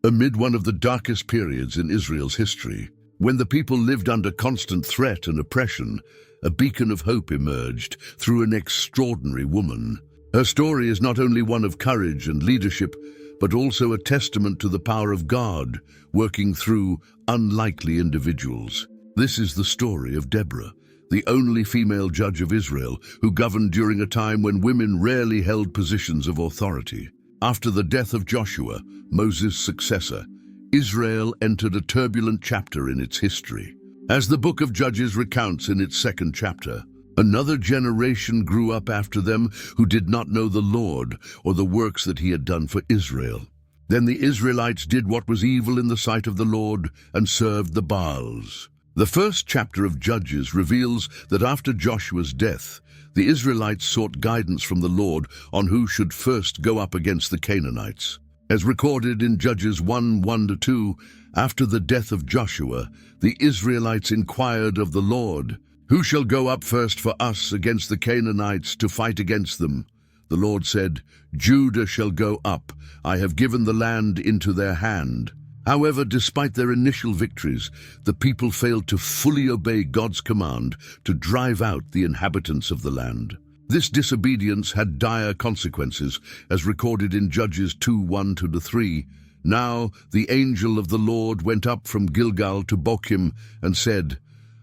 Amid one of the darkest periods in Israel's history, when the people lived under constant threat and oppression, a beacon of hope emerged through an extraordinary woman. Her story is not only one of courage and leadership, but also a testament to the power of God working through unlikely individuals. This is the story of Deborah, the only female judge of Israel who governed during a time when women rarely held positions of authority. After the death of Joshua, Moses' successor, Israel entered a turbulent chapter in its history. As the book of Judges recounts in its second chapter, another generation grew up after them who did not know the Lord or the works that he had done for Israel. Then the Israelites did what was evil in the sight of the Lord and served the Baals. The first chapter of Judges reveals that after Joshua's death, the Israelites sought guidance from the Lord on who should first go up against the Canaanites. As recorded in Judges 1:1-2, after the death of Joshua, the Israelites inquired of the Lord, "Who shall go up first for us against the Canaanites to fight against them?" The Lord said, "Judah shall go up. I have given the land into their hand." However, despite their initial victories, the people failed to fully obey God's command to drive out the inhabitants of the land. This disobedience had dire consequences, as recorded in Judges 2:1-3. Now the angel of the Lord went up from Gilgal to Bochim and said,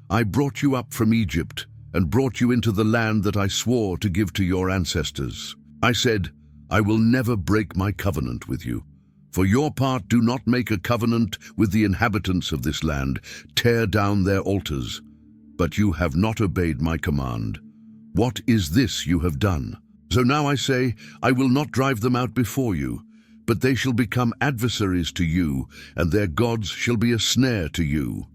"I brought you up from Egypt and brought you into the land that I swore to give to your ancestors. I said, I will never break my covenant with you. For your part, do not make a covenant with the inhabitants of this land, tear down their altars. But you have not obeyed my command. What is this you have done? So now I say, I will not drive them out before you, but they shall become adversaries to you, and their gods shall be a snare to you."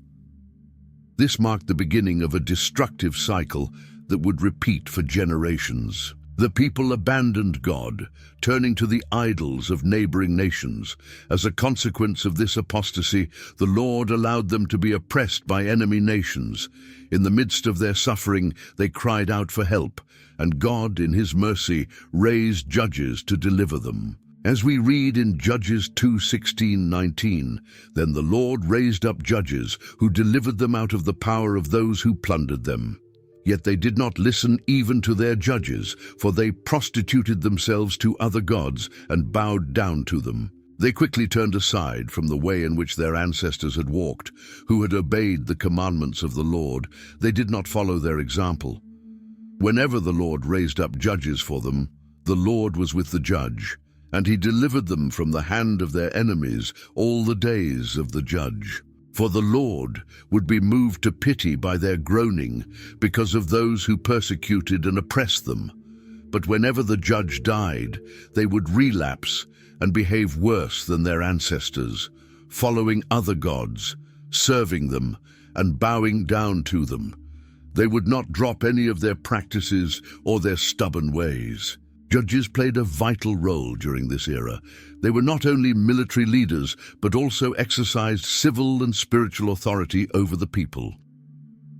This marked the beginning of a destructive cycle that would repeat for generations. The people abandoned God, turning to the idols of neighboring nations. As a consequence of this apostasy, the Lord allowed them to be oppressed by enemy nations. In the midst of their suffering, they cried out for help, and God, in his mercy, raised judges to deliver them. As we read in Judges 2:16-19, "Then the Lord raised up judges who delivered them out of the power of those who plundered them. Yet they did not listen even to their judges, for they prostituted themselves to other gods and bowed down to them. They quickly turned aside from the way in which their ancestors had walked, who had obeyed the commandments of the Lord. They did not follow their example. Whenever the Lord raised up judges for them, the Lord was with the judge, and he delivered them from the hand of their enemies all the days of the judge. For the Lord would be moved to pity by their groaning because of those who persecuted and oppressed them. But whenever the judge died, they would relapse and behave worse than their ancestors, following other gods, serving them, and bowing down to them. They would not drop any of their practices or their stubborn ways. Judges played a vital role during this era. They were not only military leaders, but also exercised civil and spiritual authority over the people.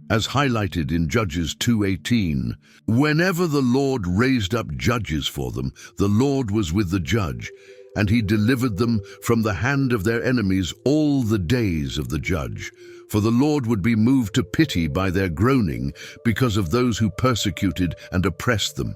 As highlighted in Judges 2:18, "Whenever the Lord raised up judges for them, the Lord was with the judge, and he delivered them from the hand of their enemies all the days of the judge. For the Lord would be moved to pity by their groaning because of those who persecuted and oppressed them."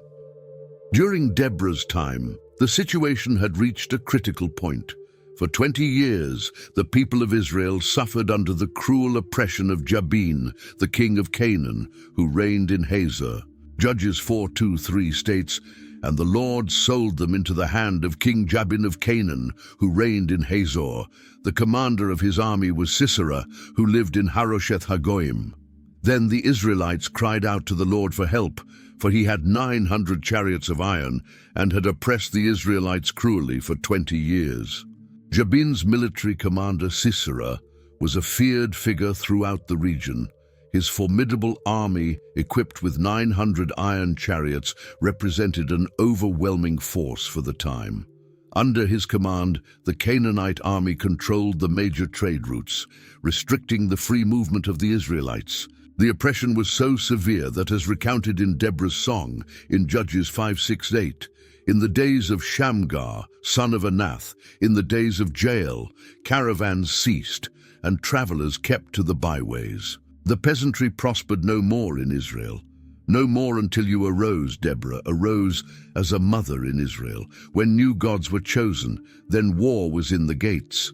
During Deborah's time, the situation had reached a critical point. For 20 years, the people of Israel suffered under the cruel oppression of Jabin, the king of Canaan, who reigned in Hazor. Judges 4:2-3 states, "And the Lord sold them into the hand of King Jabin of Canaan, who reigned in Hazor. The commander of his army was Sisera, who lived in Harosheth Hagoyim. Then the Israelites cried out to the Lord for help, for he had 900 chariots of iron and had oppressed the Israelites cruelly for 20 years. Jabin's military commander Sisera was a feared figure throughout the region. His formidable army, equipped with 900 iron chariots, represented an overwhelming force for the time. Under his command, the Canaanite army controlled the major trade routes, restricting the free movement of the Israelites. The oppression was so severe that, as recounted in Deborah's song in Judges 5:6-8, In the days of Shamgar, son of Anath, in the days of Jael, caravans ceased, and travelers kept to the byways. The peasantry prospered no more in Israel. No more until you arose, Deborah, arose as a mother in Israel. When new gods were chosen, then war was in the gates.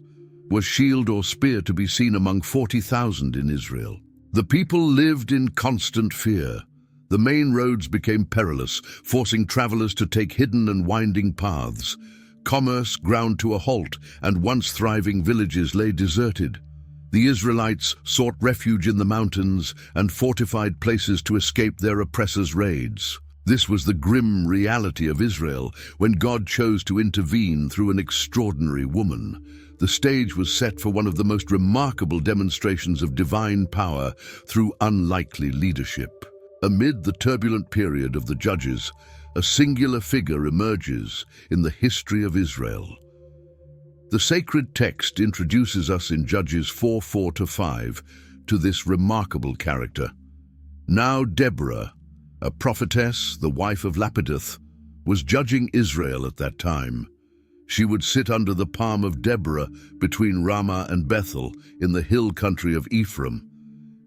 Was shield or spear to be seen among 40,000 in Israel? The people lived in constant fear. The main roads became perilous, forcing travelers to take hidden and winding paths. Commerce ground to a halt, and once thriving villages lay deserted. The Israelites sought refuge in the mountains and fortified places to escape their oppressors' raids. This was the grim reality of Israel when God chose to intervene through an extraordinary woman. The stage was set for one of the most remarkable demonstrations of divine power through unlikely leadership. Amid the turbulent period of the Judges, a singular figure emerges in the history of Israel. The sacred text introduces us in Judges 4:4-5 to this remarkable character. Now Deborah, a prophetess, the wife of Lapidoth, was judging Israel at that time. She would sit under the palm of Deborah between Ramah and Bethel in the hill country of Ephraim,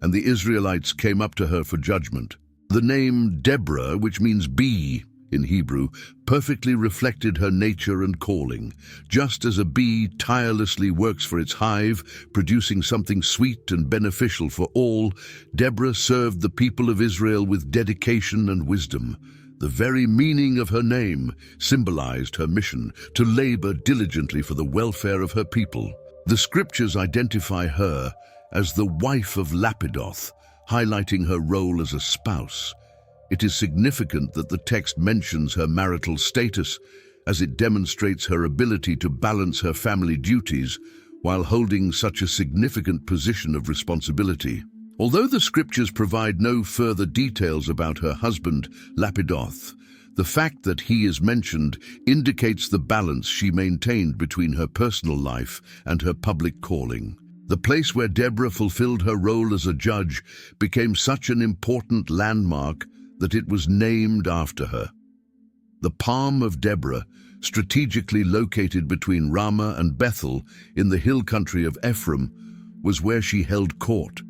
and the Israelites came up to her for judgment. The name Deborah, which means bee in Hebrew, perfectly reflected her nature and calling. Just as a bee tirelessly works for its hive, producing something sweet and beneficial for all, Deborah served the people of Israel with dedication and wisdom. The very meaning of her name symbolized her mission to labor diligently for the welfare of her people. The scriptures identify her as the wife of Lapidoth, highlighting her role as a spouse. It is significant that the text mentions her marital status, as it demonstrates her ability to balance her family duties while holding such a significant position of responsibility. Although the scriptures provide no further details about her husband, Lapidoth, the fact that he is mentioned indicates the balance she maintained between her personal life and her public calling. The place where Deborah fulfilled her role as a judge became such an important landmark that it was named after her. The Palm of Deborah, strategically located between Ramah and Bethel in the hill country of Ephraim, was where she held court.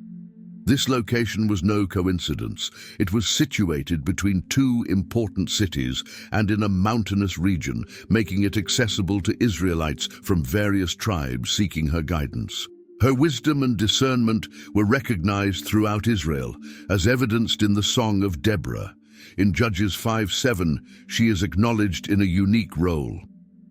This location was no coincidence. It was situated between two important cities and in a mountainous region, making it accessible to Israelites from various tribes seeking her guidance. Her wisdom and discernment were recognized throughout Israel, as evidenced in the Song of Deborah. In Judges 5:7, she is acknowledged in a unique role.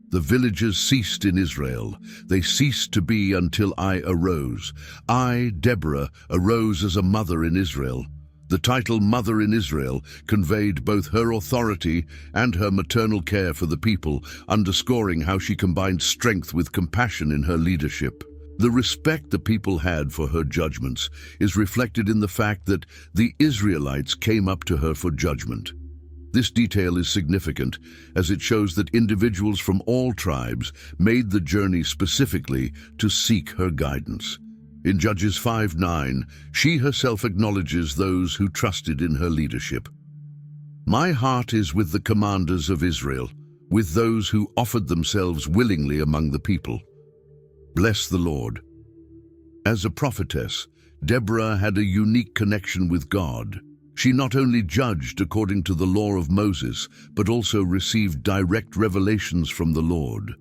The villagers ceased in Israel. They ceased to be until I arose. I, Deborah, arose as a mother in Israel. The title Mother in Israel conveyed both her authority and her maternal care for the people, underscoring how she combined strength with compassion in her leadership. The respect the people had for her judgments is reflected in the fact that the Israelites came up to her for judgment. This detail is significant, as it shows that individuals from all tribes made the journey specifically to seek her guidance. In Judges 5:9, she herself acknowledges those who trusted in her leadership. My heart is with the commanders of Israel, with those who offered themselves willingly among the people. Bless the Lord. As a prophetess, Deborah had a unique connection with God. She not only judged according to the law of Moses, but also received direct revelations from the Lord.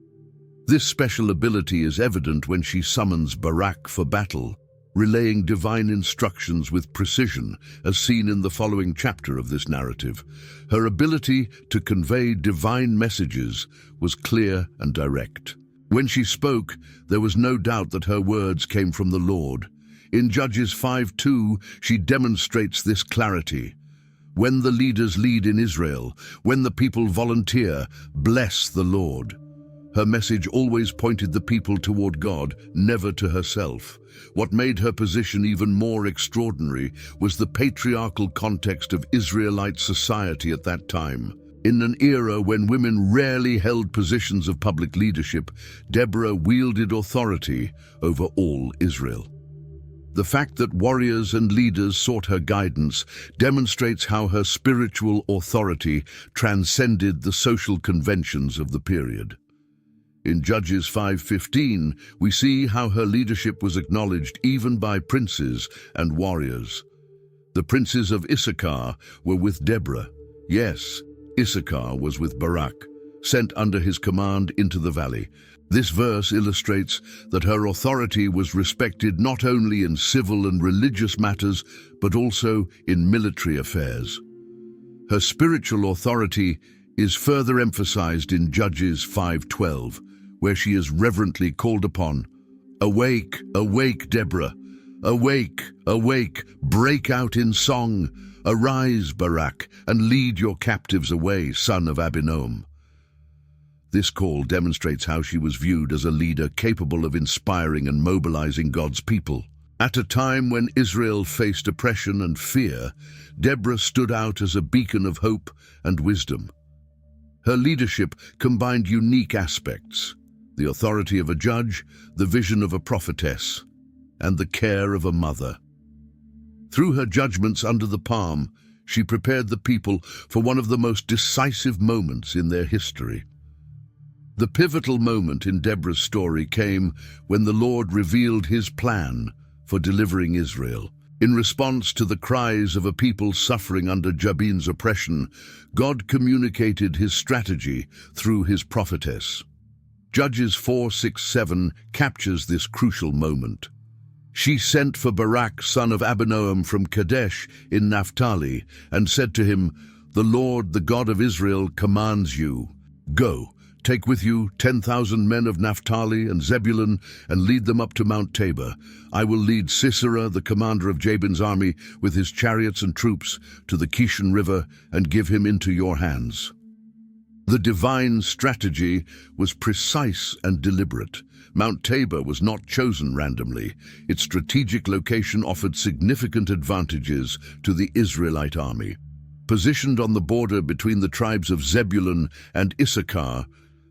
This special ability is evident when she summons Barak for battle, relaying divine instructions with precision, as seen in the following chapter of this narrative. Her ability to convey divine messages was clear and direct. When she spoke, there was no doubt that her words came from the Lord. In Judges 5:2, she demonstrates this clarity. When the leaders lead in Israel, when the people volunteer, bless the Lord. Her message always pointed the people toward God, never to herself. What made her position even more extraordinary was the patriarchal context of Israelite society at that time. In an era when women rarely held positions of public leadership, Deborah wielded authority over all Israel. The fact that warriors and leaders sought her guidance demonstrates how her spiritual authority transcended the social conventions of the period. In Judges 5:15, we see how her leadership was acknowledged even by princes and warriors. The princes of Issachar were with Deborah. Yes, Issachar was with Barak, sent under his command into the valley. This verse illustrates that her authority was respected not only in civil and religious matters, but also in military affairs. Her spiritual authority is further emphasized in Judges 5:12, where she is reverently called upon. "Awake, awake, Deborah! Awake, awake, break out in song! Arise, Barak, and lead your captives away, son of Abinoam." This call demonstrates how she was viewed as a leader capable of inspiring and mobilizing God's people. At a time when Israel faced oppression and fear, Deborah stood out as a beacon of hope and wisdom. Her leadership combined unique aspects: the authority of a judge, the vision of a prophetess, and the care of a mother. Through her judgments under the palm, she prepared the people for one of the most decisive moments in their history. The pivotal moment in Deborah's story came when the Lord revealed his plan for delivering Israel. In response to the cries of a people suffering under Jabin's oppression, God communicated his strategy through his prophetess. Judges 4:6-7 captures this crucial moment. She sent for Barak, son of Abinoam from Kadesh in Naphtali, and said to him, "The Lord, the God of Israel, commands you, go, take with you 10,000 men of Naphtali and Zebulun and lead them up to Mount Tabor. I will lead Sisera, the commander of Jabin's army, with his chariots and troops to the Kishon River and give him into your hands." The divine strategy was precise and deliberate. Mount Tabor was not chosen randomly. Its strategic location offered significant advantages to the Israelite army. Positioned on the border between the tribes of Zebulun and Issachar,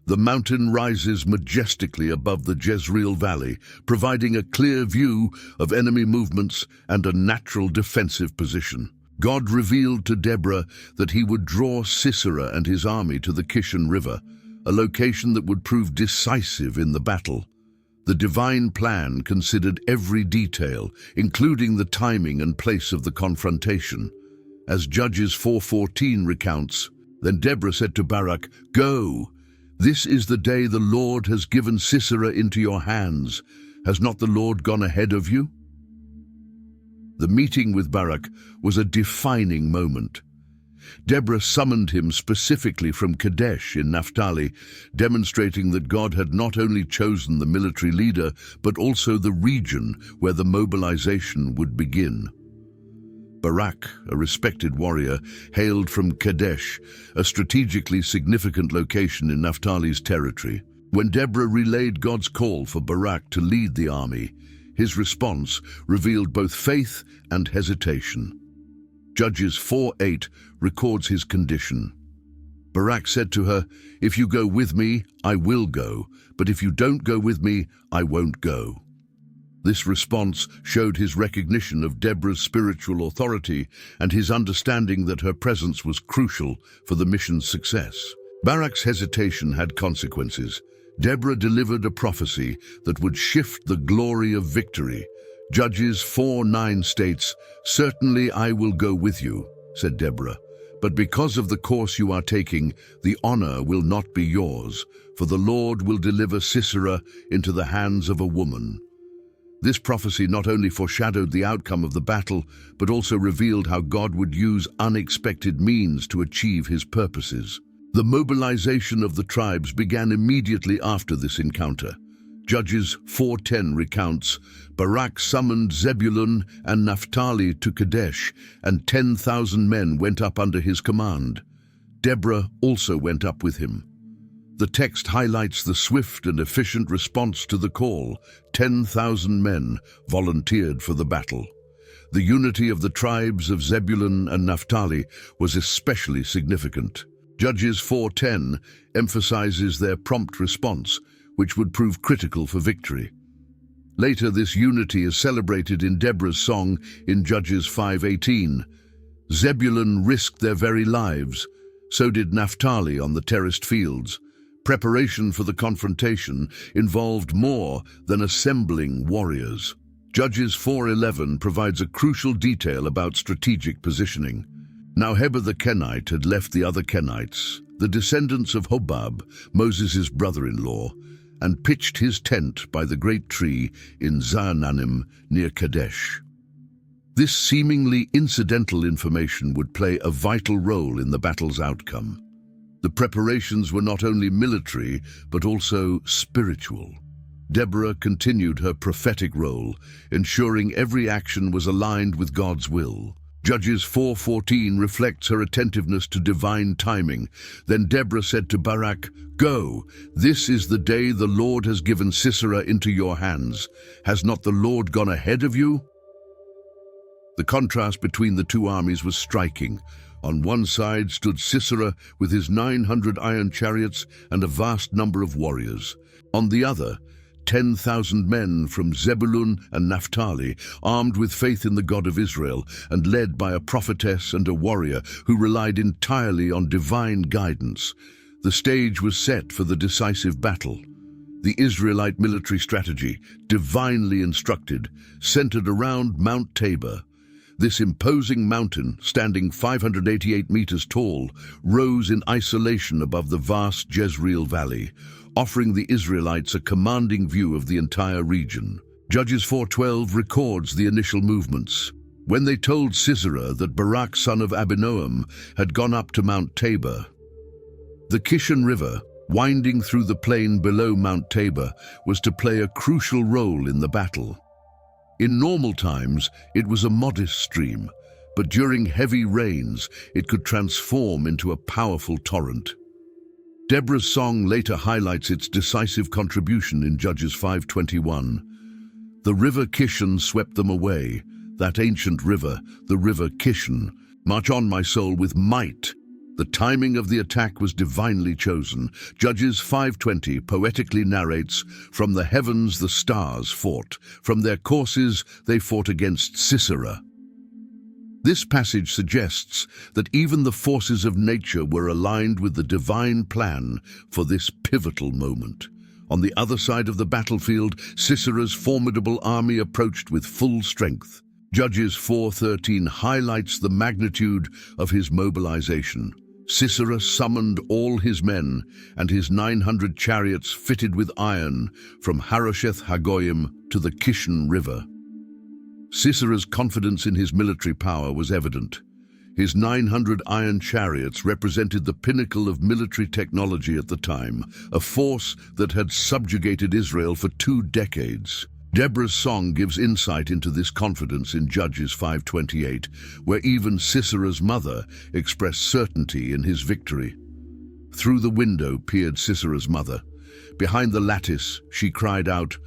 the mountain rises majestically above the Jezreel Valley, providing a clear view of enemy movements and a natural defensive position. God revealed to Deborah that he would draw Sisera and his army to the Kishon River, a location that would prove decisive in the battle. The divine plan considered every detail, including the timing and place of the confrontation. As Judges 4:14 recounts, "Then Deborah said to Barak, 'Go! This is the day the Lord has given Sisera into your hands. Has not the Lord gone ahead of you?'" The meeting with Barak was a defining moment. Deborah summoned him specifically from Kadesh in Naphtali, demonstrating that God had not only chosen the military leader, but also the region where the mobilization would begin. Barak, a respected warrior, hailed from Kadesh, a strategically significant location in Naphtali's territory. When Deborah relayed God's call for Barak to lead the army, his response revealed both faith and hesitation. Judges 4:8 records his condition. Barak said to her, "If you go with me, I will go, but if you don't go with me, I won't go." This response showed his recognition of Deborah's spiritual authority and his understanding that her presence was crucial for the mission's success. Barak's hesitation had consequences. Deborah delivered a prophecy that would shift the glory of victory. Judges 4:9 states, "Certainly I will go with you," said Deborah, "but because of the course you are taking, the honor will not be yours, for the Lord will deliver Sisera into the hands of a woman." This prophecy not only foreshadowed the outcome of the battle, but also revealed how God would use unexpected means to achieve his purposes. The mobilization of the tribes began immediately after this encounter. Judges 4:10 recounts, "Barak summoned Zebulun and Naphtali to Kadesh, and 10,000 men went up under his command. Deborah also went up with him." The text highlights the swift and efficient response to the call. 10,000 men volunteered for the battle. The unity of the tribes of Zebulun and Naphtali was especially significant. Judges 4:10 emphasizes their prompt response, which would prove critical for victory. Later, this unity is celebrated in Deborah's song in Judges 5:18. Zebulun risked their very lives, so did Naphtali on the terraced fields. Preparation for the confrontation involved more than assembling warriors. Judges 4:11 provides a crucial detail about strategic positioning. Now Heber the Kenite had left the other Kenites, the descendants of Hobab, Moses' brother-in-law, and pitched his tent by the great tree in Zaanannim near Kadesh. This seemingly incidental information would play a vital role in the battle's outcome. The preparations were not only military, but also spiritual. Deborah continued her prophetic role, ensuring every action was aligned with God's will. Judges 4:14 reflects her attentiveness to divine timing. Then Deborah said to Barak, "Go, this is the day the Lord has given Sisera into your hands. Has not the Lord gone ahead of you?" The contrast between the two armies was striking. On one side stood Sisera with his 900 iron chariots and a vast number of warriors. On the other, 10,000 men from Zebulun and Naphtali, armed with faith in the God of Israel and led by a prophetess and a warrior who relied entirely on divine guidance. The stage was set for the decisive battle. The Israelite military strategy, divinely instructed, centered around Mount Tabor. This imposing mountain, standing 588 meters tall, rose in isolation above the vast Jezreel Valley, offering the Israelites a commanding view of the entire region. Judges 4:12 records the initial movements. When they told Sisera that Barak son of Abinoam had gone up to Mount Tabor, the Kishon River, winding through the plain below Mount Tabor, was to play a crucial role in the battle. In normal times, it was a modest stream, but during heavy rains, it could transform into a powerful torrent. Deborah's song later highlights its decisive contribution in Judges 5:21. The river Kishon swept them away, that ancient river, the river Kishon. March on, my soul, with might. The timing of the attack was divinely chosen. Judges 5:20 poetically narrates, "From the heavens the stars fought. From their courses they fought against Sisera." This passage suggests that even the forces of nature were aligned with the divine plan for this pivotal moment. On the other side of the battlefield, Sisera's formidable army approached with full strength. Judges 4:13 highlights the magnitude of his mobilization. Sisera summoned all his men and his 900 chariots fitted with iron from Harosheth Hagoyim to the Kishon River. Sisera's confidence in his military power was evident. His 900 iron chariots represented the pinnacle of military technology at the time, a force that had subjugated Israel for 2 decades. Deborah's song gives insight into this confidence in Judges 5:28, where even Sisera's mother expressed certainty in his victory. Through the window peered Sisera's mother. Behind the lattice, she cried out,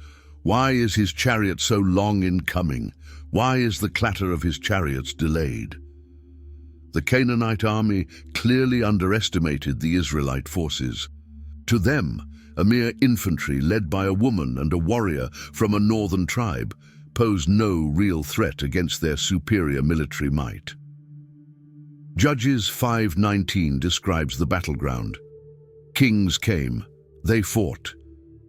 "Why is his chariot so long in coming? Why is the clatter of his chariots delayed?" The Canaanite army clearly underestimated the Israelite forces. To them, a mere infantry led by a woman and a warrior from a northern tribe posed no real threat against their superior military might. Judges 5:19 describes the battleground. Kings came, they fought.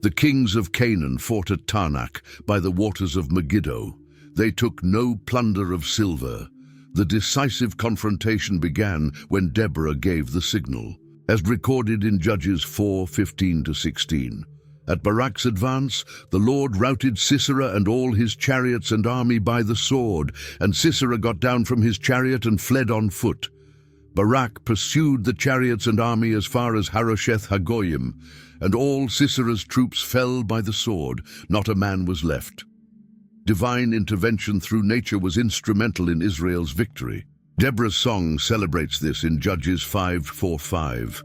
The kings of Canaan fought at Taanach by the waters of Megiddo. They took no plunder of silver. The decisive confrontation began when Deborah gave the signal, as recorded in Judges 4:15-16. At Barak's advance, the Lord routed Sisera and all his chariots and army by the sword, and Sisera got down from his chariot and fled on foot. Barak pursued the chariots and army as far as Harosheth Hagoyim, and all Sisera's troops fell by the sword. Not a man was left. Divine intervention through nature was instrumental in Israel's victory. Deborah's song celebrates this in Judges 5:4-5.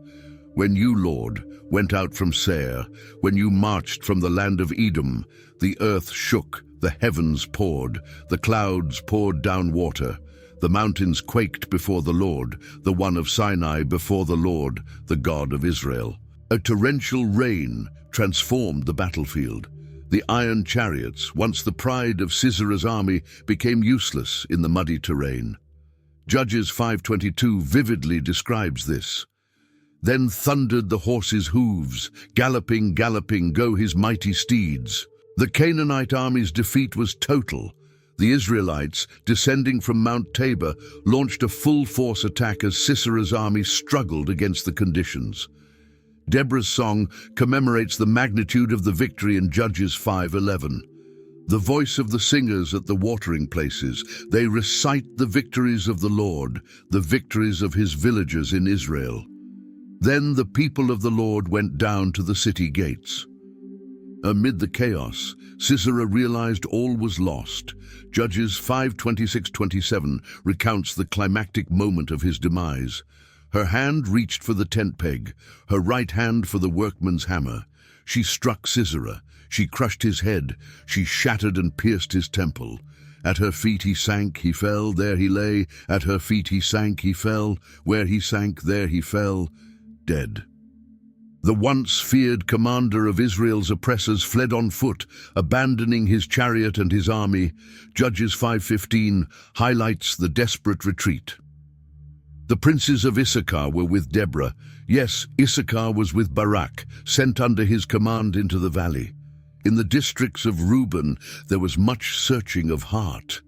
When you, Lord, went out from Seir, when you marched from the land of Edom, the earth shook, the heavens poured, the clouds poured down water. The mountains quaked before the Lord, the one of Sinai before the Lord, the God of Israel. A torrential rain transformed the battlefield. The iron chariots, once the pride of Sisera's army, became useless in the muddy terrain. Judges 5:22 vividly describes this. Then thundered the horses' hooves, galloping, galloping go his mighty steeds. The Canaanite army's defeat was total. The Israelites, descending from Mount Tabor, launched a full-force attack as Sisera's army struggled against the conditions. Deborah's song commemorates the magnitude of the victory in Judges 5:11. The voice of the singers at the watering places, they recite the victories of the Lord, the victories of his villagers in Israel. Then the people of the Lord went down to the city gates. Amid the chaos, Sisera realized all was lost. Judges 5:26-27 recounts the climactic moment of his demise. Her hand reached for the tent peg, her right hand for the workman's hammer. She struck Sisera, she crushed his head, she shattered and pierced his temple. At her feet he sank, he fell, there he lay. At her feet he sank, he fell, where he sank, there he fell, dead. The once feared commander of Israel's oppressors fled on foot, abandoning his chariot and his army. Judges 5:15 highlights the desperate retreat. The princes of Issachar were with Deborah. Yes, Issachar was with Barak, sent under his command into the valley. In the districts of Reuben, there was much searching of heart.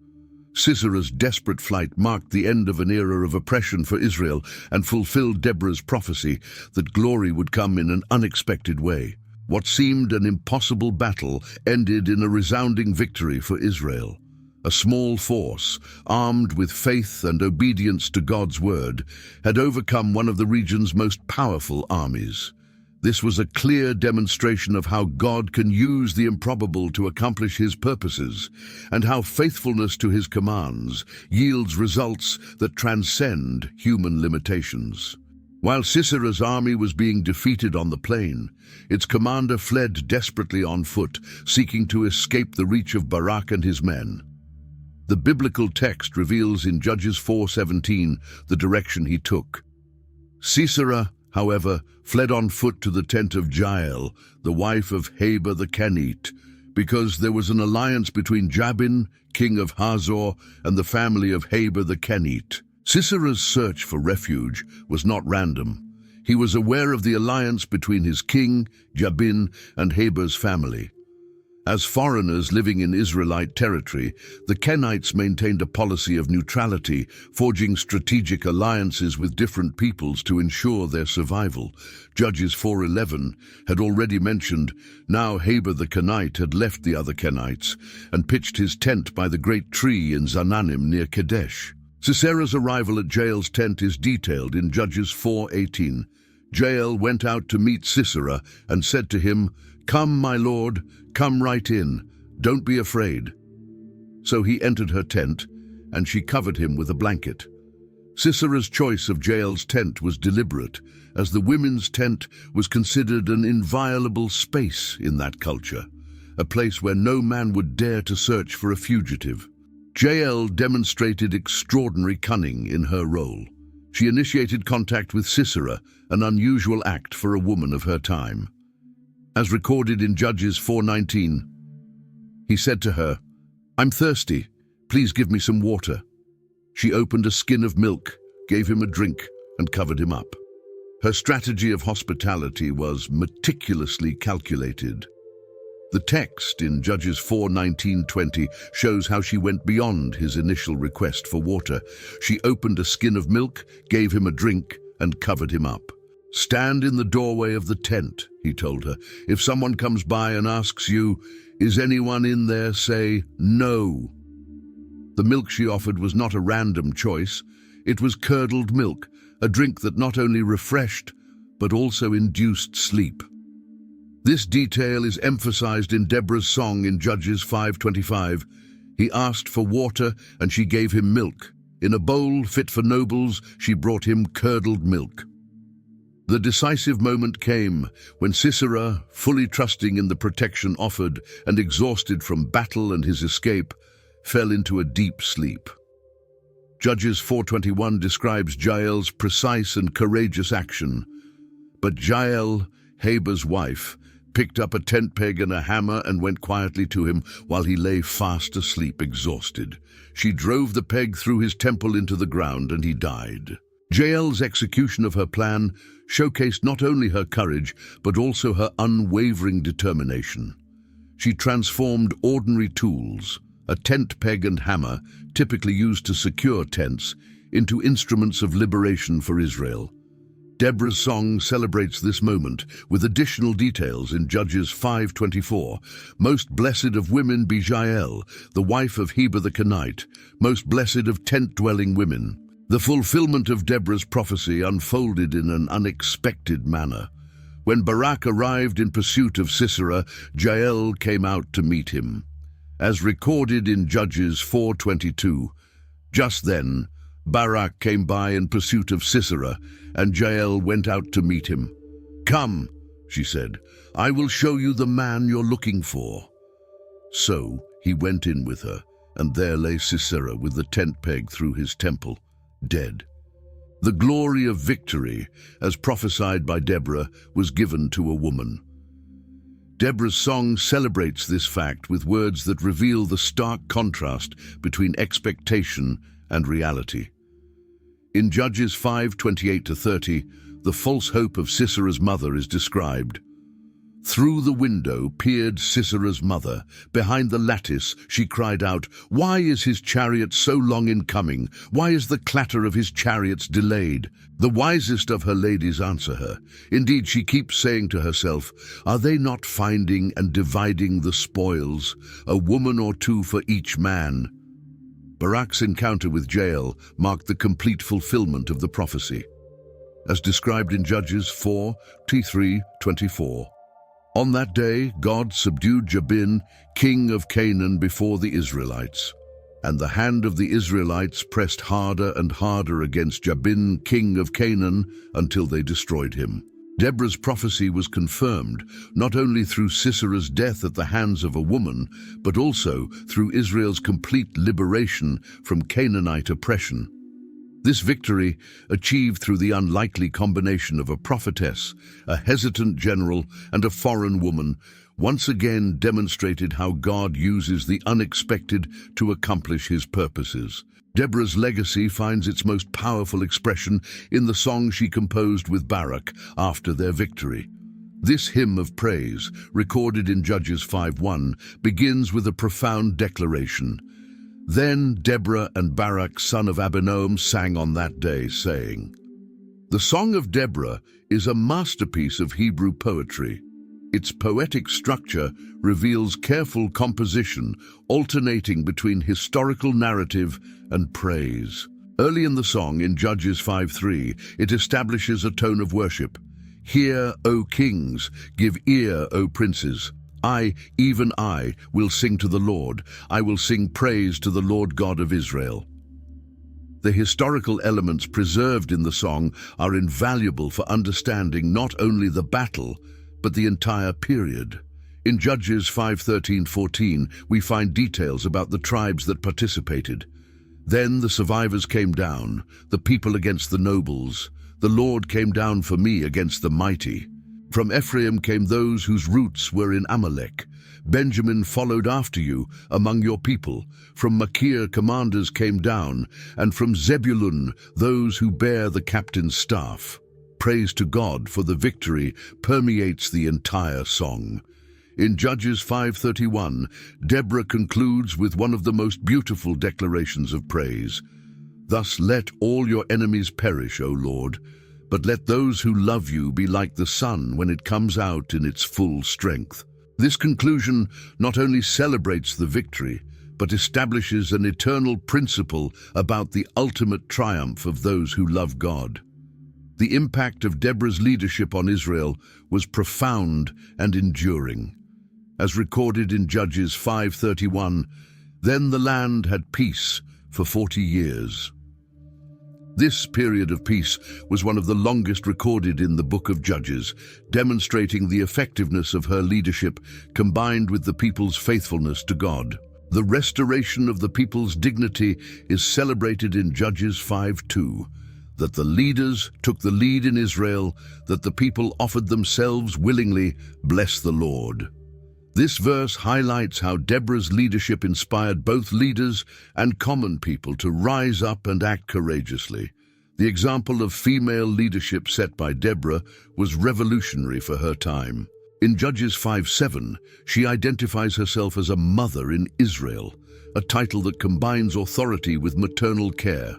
Sisera's desperate flight marked the end of an era of oppression for Israel and fulfilled Deborah's prophecy that glory would come in an unexpected way. What seemed an impossible battle ended in a resounding victory for Israel. A small force, armed with faith and obedience to God's word, had overcome one of the region's most powerful armies. This was a clear demonstration of how God can use the improbable to accomplish his purposes, and how faithfulness to his commands yields results that transcend human limitations. While Sisera's army was being defeated on the plain, its commander fled desperately on foot, seeking to escape the reach of Barak and his men. The biblical text reveals in Judges 4:17 the direction he took. Sisera, however, fled on foot to the tent of Jael, the wife of Heber the Canaanite, because there was an alliance between Jabin, king of Hazor, and the family of Heber the Canaanite. Sisera's search for refuge was not random. He was aware of the alliance between his king, Jabin, and Heber's family. As foreigners living in Israelite territory, the Canaanites maintained a policy of neutrality, forging strategic alliances with different peoples to ensure their survival. Judges 4:11 had already mentioned, now Heber the Canaanite had left the other Canaanites and pitched his tent by the great tree in Zananim near Kadesh. Sisera's arrival at Jael's tent is detailed in Judges 4:18. Jael went out to meet Sisera and said to him, "Come, my lord, come right in, don't be afraid." So he entered her tent, and she covered him with a blanket. Sisera's choice of Jael's tent was deliberate, as the women's tent was considered an inviolable space in that culture, a place where no man would dare to search for a fugitive. Jael demonstrated extraordinary cunning in her role. She initiated contact with Sisera, an unusual act for a woman of her time. As recorded in Judges 4:19, he said to her, "I'm thirsty, please give me some water." She opened a skin of milk, gave him a drink, and covered him up. Her strategy of hospitality was meticulously calculated. The text in Judges 4:19-20 shows how she went beyond his initial request for water. She opened a skin of milk, gave him a drink, and covered him up. "Stand in the doorway of the tent," he told her. "If someone comes by and asks you, 'Is anyone in there?' say, 'No.'" The milk she offered was not a random choice. It was curdled milk, a drink that not only refreshed, but also induced sleep. This detail is emphasized in Deborah's song in Judges 5:25. He asked for water, and she gave him milk. In a bowl fit for nobles, she brought him curdled milk. The decisive moment came when Sisera, fully trusting in the protection offered and exhausted from battle and his escape, fell into a deep sleep. Judges 4:21 describes Jael's precise and courageous action. But Jael, Heber's wife, picked up a tent peg and a hammer and went quietly to him while he lay fast asleep, exhausted. She drove the peg through his temple into the ground, and he died. Jael's execution of her plan showcased not only her courage, but also her unwavering determination. She transformed ordinary tools, a tent peg and hammer, typically used to secure tents, into instruments of liberation for Israel. Deborah's song celebrates this moment with additional details in Judges 5:24. Most blessed of women be Jael, the wife of Heber the Canaanite, most blessed of tent-dwelling women. The fulfillment of Deborah's prophecy unfolded in an unexpected manner. When Barak arrived in pursuit of Sisera, Jael came out to meet him. As recorded in Judges 4:22, just then, Barak came by in pursuit of Sisera, and Jael went out to meet him. "Come," she said, "I will show you the man you're looking for." So he went in with her, and there lay Sisera with the tent peg through his temple, dead. The glory of victory, as prophesied by Deborah, was given to a woman. Deborah's song celebrates this fact with words that reveal the stark contrast between expectation and reality. In Judges 5:28-30, the false hope of Sisera's mother is described. Through the window peered Sisera's mother. Behind the lattice she cried out, "Why is his chariot so long in coming? Why is the clatter of his chariots delayed?" The wisest of her ladies answer her. Indeed, she keeps saying to herself, "Are they not finding and dividing the spoils, a woman or two for each man?" Barak's encounter with Jael marked the complete fulfillment of the prophecy, as described in Judges 4:23-24. On that day, God subdued Jabin, king of Canaan, before the Israelites. And the hand of the Israelites pressed harder and harder against Jabin, king of Canaan, until they destroyed him. Deborah's prophecy was confirmed, not only through Sisera's death at the hands of a woman, but also through Israel's complete liberation from Canaanite oppression. This victory, achieved through the unlikely combination of a prophetess, a hesitant general, and a foreign woman, once again demonstrated how God uses the unexpected to accomplish his purposes. Deborah's legacy finds its most powerful expression in the song she composed with Barak after their victory. This hymn of praise, recorded in Judges 5:1, begins with a profound declaration. Then Deborah and Barak, son of Abinoam, sang on that day, saying. The Song of Deborah is a masterpiece of Hebrew poetry. Its poetic structure reveals careful composition, alternating between historical narrative and praise. Early in the song, in Judges 5:3, it establishes a tone of worship. "Hear, O kings, give ear, O princes. I, even I, will sing to the Lord. I will sing praise to the Lord God of Israel." The historical elements preserved in the song are invaluable for understanding not only the battle, but the entire period. In Judges 5:13-14, we find details about the tribes that participated. Then the survivors came down, the people against the nobles. The Lord came down for me against the mighty. From Ephraim came those whose roots were in Amalek. Benjamin followed after you among your people. From Machir commanders came down, and from Zebulun those who bear the captain's staff. Praise to God for the victory permeates the entire song. In Judges 5:31, Deborah concludes with one of the most beautiful declarations of praise. Thus let all your enemies perish, O Lord, but let those who love you be like the sun when it comes out in its full strength. This conclusion not only celebrates the victory, but establishes an eternal principle about the ultimate triumph of those who love God. The impact of Deborah's leadership on Israel was profound and enduring. As recorded in Judges 5:31, then the land had peace for 40 years. This period of peace was one of the longest recorded in the book of Judges, demonstrating the effectiveness of her leadership combined with the people's faithfulness to God. The restoration of the people's dignity is celebrated in Judges 5:2. that the leaders took the lead in Israel, that the people offered themselves willingly. Bless the Lord. This verse highlights how Deborah's leadership inspired both leaders and common people to rise up and act courageously. The example of female leadership set by Deborah was revolutionary for her time. In Judges 5:7, she identifies herself as a mother in Israel, a title that combines authority with maternal care.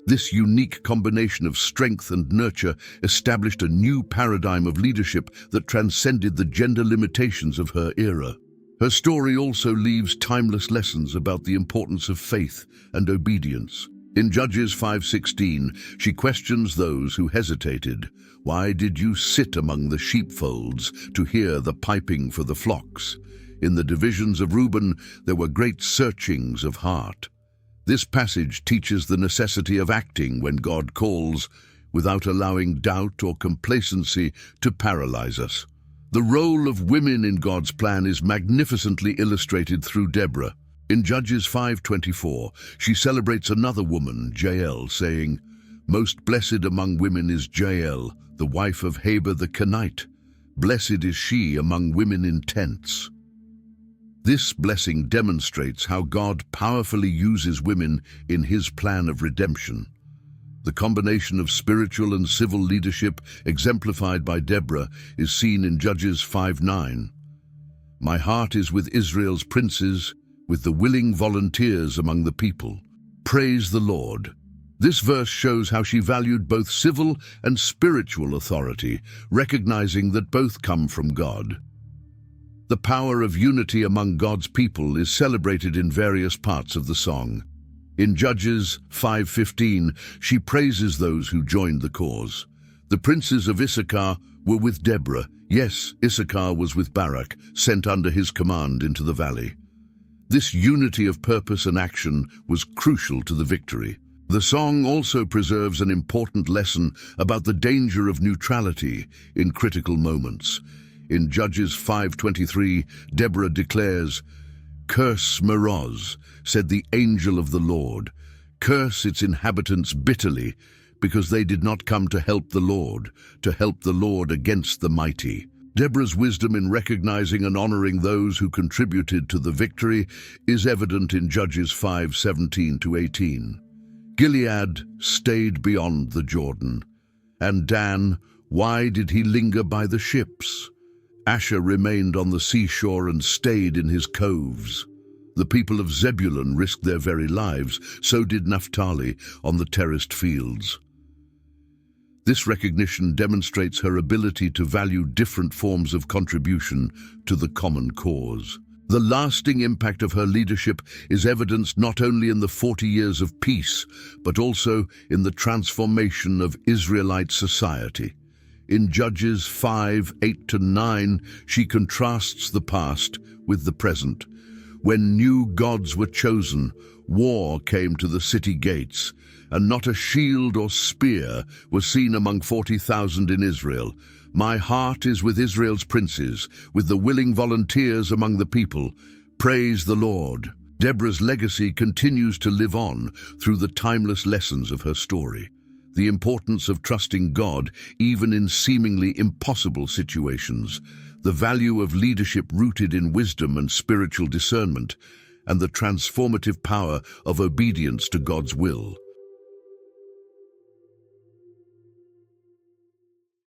This unique combination of strength and nurture established a new paradigm of leadership that transcended the gender limitations of her era. Her story also leaves timeless lessons about the importance of faith and obedience. In Judges 5:16, she questions those who hesitated. Why did you sit among the sheepfolds to hear the piping for the flocks? In the divisions of Reuben, there were great searchings of heart. This passage teaches the necessity of acting when God calls, without allowing doubt or complacency to paralyze us. The role of women in God's plan is magnificently illustrated through Deborah. In Judges 5:24, she celebrates another woman, Jael, saying, "Most blessed among women is Jael, the wife of Jabin the Canaanite. Blessed is she among women in tents." This blessing demonstrates how God powerfully uses women in his plan of redemption. The combination of spiritual and civil leadership exemplified by Deborah is seen in Judges 5:9. My heart is with Israel's princes, with the willing volunteers among the people. Praise the Lord. This verse shows how she valued both civil and spiritual authority, recognizing that both come from God. The power of unity among God's people is celebrated in various parts of the song. In Judges 5:15, she praises those who joined the cause. The princes of Issachar were with Deborah. Yes, Issachar was with Barak, sent under his command into the valley. This unity of purpose and action was crucial to the victory. The song also preserves an important lesson about the danger of neutrality in critical moments. In Judges 5:23, Deborah declares, "Curse Meroz," said the angel of the Lord. "Curse its inhabitants bitterly, because they did not come to help the Lord against the mighty." Deborah's wisdom in recognizing and honoring those who contributed to the victory is evident in Judges 5:17-18. Gilead stayed beyond the Jordan, and Dan, why did he linger by the ships? Asher remained on the seashore and stayed in his coves. The people of Zebulun risked their very lives, so did Naphtali on the terraced fields. This recognition demonstrates her ability to value different forms of contribution to the common cause. The lasting impact of her leadership is evidenced not only in the 40 years of peace, but also in the transformation of Israelite society. In Judges 5:8-9, she contrasts the past with the present. When new gods were chosen, war came to the city gates, and not a shield or spear was seen among 40,000 in Israel. My heart is with Israel's princes, with the willing volunteers among the people. Praise the Lord. Deborah's legacy continues to live on through the timeless lessons of her story. The importance of trusting God, even in seemingly impossible situations, the value of leadership rooted in wisdom and spiritual discernment, and the transformative power of obedience to God's will.